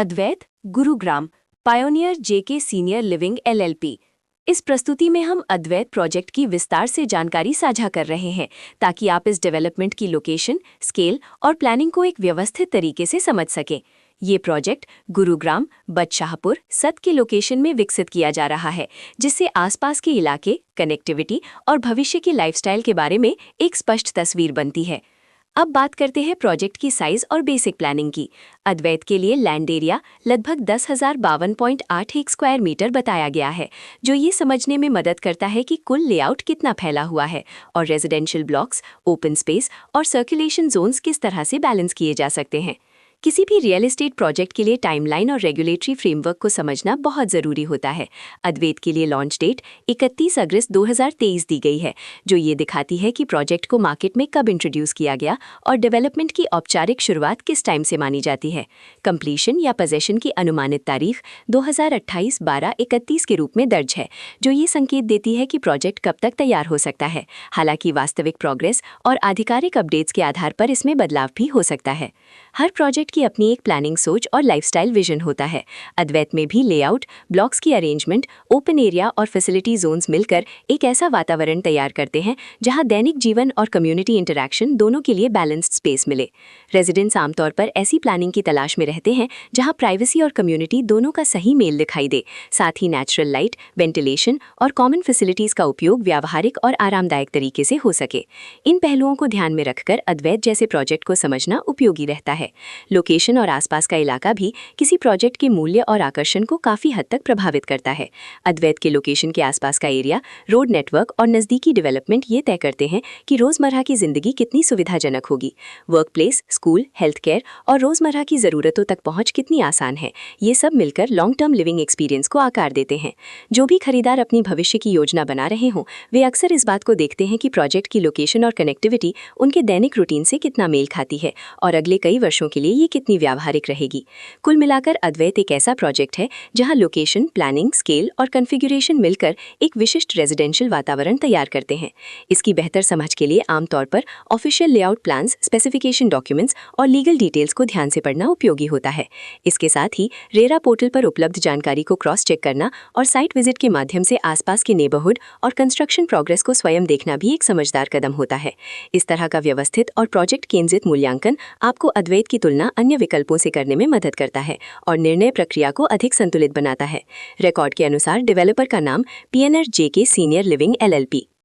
अद्वैत, Gurugram, pioneer जेके senior living LLP. इस प्रस्तुति में हम अद्वैत प्रोजेक्ट की विस्तार से जानकारी साझा कर रहे हैं ताकि आप इस डेवलपमेंट की लोकेशन, स्केल और प्लानिंग को एक व्यवस्थित तरीके से समझ सकें। ये प्रोजेक्ट गुरुग्राम, बदशाहपुर, सत के लोकेशन में विकसित किया जा रहा है, जिससे आसपास के इलाके, कनेक्टिविटी और भविष्य की लाइफस्टाइल के बारे में एक स्पष्ट तस्वीर बनती है। अब बात करते हैं प्रोजेक्ट की साइज और बेसिक प्लानिंग की। अद्वैत के लिए लैंड एरिया लगभग 10,052.81 स्क्वायर मीटर बताया गया है, जो ये समझने में मदद करता है कि कुल लेआउट कितना फैला हुआ है और रेजिडेंशियल ब्लॉक्स, ओपन स्पेस और सर्कुलेशन जोन्स किस तरह से बैलेंस किए जा सकते हैं। किसी भी रियल एस्टेट प्रोजेक्ट के लिए टाइमलाइन और रेगुलेटरी फ्रेमवर्क को समझना बहुत ज़रूरी होता है। अद्वैत के लिए लॉन्च डेट 31 अगस्त 2023 दी गई है, जो ये दिखाती है कि प्रोजेक्ट को मार्केट में कब इंट्रोड्यूस किया गया और डेवलपमेंट की औपचारिक शुरुआत किस टाइम से मानी जाती है। कंप्लीशन या पोजेशन की अनुमानित तारीख 2028-12-31 के रूप में दर्ज है, जो ये संकेत देती है कि प्रोजेक्ट कब तक तैयार हो सकता है। हालांकि वास्तविक प्रोग्रेस और आधिकारिक अपडेट्स के आधार पर इसमें बदलाव भी हो सकता है। हर प्रोजेक्ट की अपनी एक प्लानिंग सोच और लाइफस्टाइल विजन होता है। अद्वैत में भी लेआउट, ब्लॉक्स की अरेंजमेंट, ओपन एरिया और फैसिलिटी जोन्स मिलकर एक ऐसा वातावरण तैयार करते हैं जहां दैनिक जीवन और कम्युनिटी इंटरैक्शन दोनों के लिए बैलेंस्ड स्पेस मिले। रेजिडेंट्स आमतौर पर ऐसी प्लानिंग की तलाश में रहते हैं जहां प्राइवेसी और कम्युनिटी दोनों का सही मेल दिखाई दे। साथ ही नेचुरल लाइट, वेंटिलेशन और कॉमन फैसिलिटीज का उपयोग व्यावहारिक और आरामदायक तरीके से हो सके। इन पहलुओं को ध्यान में रखकर अद्वैत जैसे प्रोजेक्ट को समझना उपयोगी रहता है। लोकेशन और आसपास का इलाका भी किसी प्रोजेक्ट के मूल्य और आकर्षण को काफी हद तक प्रभावित करता है। अद्वैत के लोकेशन के आसपास का एरिया, रोड नेटवर्क और नज़दीकी डेवलपमेंट ये तय करते हैं कि रोजमर्रा की जिंदगी कितनी सुविधाजनक होगी। Work place, school, health care और रोजमर्रा की जरूरतों तक पहुंच कितनी आसान है। ये सब मिलकर लॉन्ग टर्म लिविंग एक्सपीरियंस को आकार देते हैं। जो भी खरीदार अपनी भविष्य की योजना बना रहे हों, वे अक्सर इस बात को देखते हैं कि प्रोजेक्ट की लोकेशन और कनेक्टिविटी उनके दैनिक रूटीन से कितना मेल खाती है और अगले कई वर्षों के लिए ये कितनी व्यावहारिक रहेगी। कुल मिलाकर अद्वैत एक ऐसा प्रोजेक्ट है जहां लोकेशन, प्लानिंग, स्केल और कॉन्फ़िगरेशन मिलकर एक विशिष्ट रेजिडेंशियल वातावरण तैयार करते हैं। इसकी बेहतर समझ के लिए आमतौर पर official layout plans, specification documents और लीगल डिटेल्स को ध्यान से पढ़ना उपयोगी होता है। इसके साथ ही रेरा पोर्टल पर उपलब्ध जानकारी को क्रॉस चेक करना और साइट विजिट के माध्यम से आसपास के नेबरहुड और कंस्ट्रक्शन प्रोग्रेस को स्वयं देखना भी एक समझदार कदम होता है। इस तरह का व्यवस्थित और प्रोजेक्ट केंद्रित मूल्यांकन आपको अद्वैत की तुलना अन्य विकल्पों से करने में मदद करता है और निर्णय प्रक्रिया को अधिक संतुलित बनाता है। रिकॉर्ड के अनुसार डेवलपर का नाम PNR JK senior living LLP।